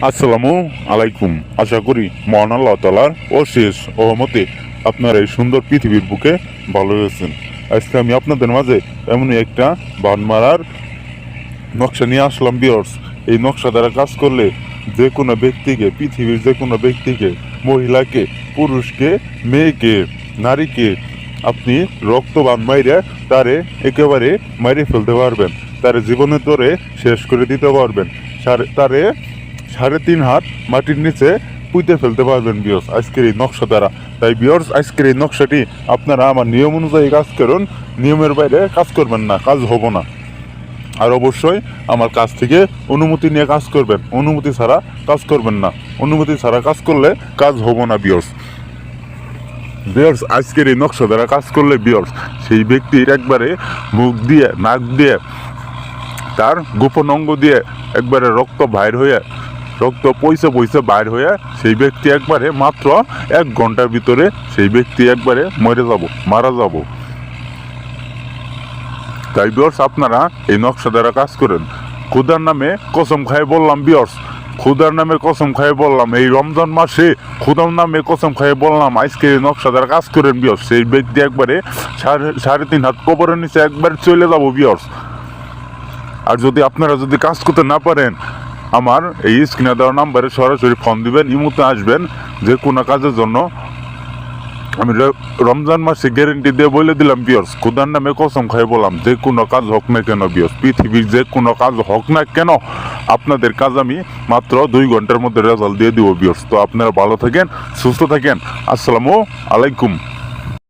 আসসালামু আলাইকুম। আশা করি মহান আল্লাহ তাআলার অশেষ রহমতে আপনারা এই সুন্দর পৃথিবীর বুকে ভালো আছেন। আজকে আমি আপনাদের মাঝে এমনই একটা বান মারার নকশা নিয়ে আসলাম ভিউয়ার্স। এই নকশা দ্বারা কাজ করলে যে কোনো ব্যক্তিকে, পৃথিবীর যে কোনো ব্যক্তিকে, মহিলাকে, পুরুষকে, মেয়েকে, নারীকে আপনি রক্তবান মাইরে তারে একেবারে মাইরে ফেলতে পারবেন, তারে জীবনের ধরে শেষ করে দিতে পারবেন, তারে 3.5 হাত মাটির নিচে পুঁতে ফেলতে পারবেন ভিউয়ার্স আজকের এই নকশা দ্বারা। তাই ভিউয়ার্স, আজকের এই নকশাটি আপনারা আমার নিয়ম অনুযায়ী কাজ করুন, নিয়মের বাইরে কাজ করবেন না, কাজ হবো না। আর অবশ্যই আমার কাছ থেকে অনুমতি নিয়ে কাজ করবেন, অনুমতি ছাড়া কাজ করবেন না, অনুমতি ছাড়া কাজ করলে কাজ হবো না ভিউয়ার্স। আজকের এই নকশা দ্বারা কাজ করলে ভিউয়ার্স সেই ব্যক্তির একবারে মুখ দিয়ে, নাক দিয়ে, তার গোপন অঙ্গ দিয়ে একবারে রক্ত বাইর হয়ে, রক্ত পয়সা পয়সা বাইর হয়ে সেই ব্যক্তি একবারে মাত্র 1 ঘন্টার ভিতরে সেই ব্যক্তি একবারে মারা যাব। তাই ভিউয়ার্স, আপনারা এই নকশা দ্বারা কাজ করেন। খুদার নামে কসম খাই বললাম ভিউয়ার্স, খুদার নামে কসম খাই বললাম, এই রমজান মাসে খুদার নামে কসম খাই বললাম, আজকে এই নকশা দ্বারা কাজ করেন ভিউয়ার্স সেই ব্যক্তি একবারে 3.5 হাত কবরের নিচে একবারে চলে যাব ভিউয়ার্স। আর যদি আপনারা কাজ করতে না পারেন, আমার এই স্ক্রিনে দেওয়া নাম্বারে সরাসরি ফোন দিবেন, ইমুতে আসবেন। যে কোনো কাজের জন্য আমি রমজান মাসে গ্যারেন্টি দিয়ে বলে দিলাম ভিউয়ার্স, খুদার নামে কসম খাই বললাম, যে কোনো কাজ হোক না কেন ভিউয়ার্স, পৃথিবীর যে কোনো কাজ হোক না কেন, আপনাদের কাজ আমি মাত্র 2 ঘন্টার মধ্যে রেজাল্ট দিয়ে দিব ভিউয়ার্স। তো আপনারা ভালো থাকেন, সুস্থ থাকেন। আসসালামু আলাইকুম।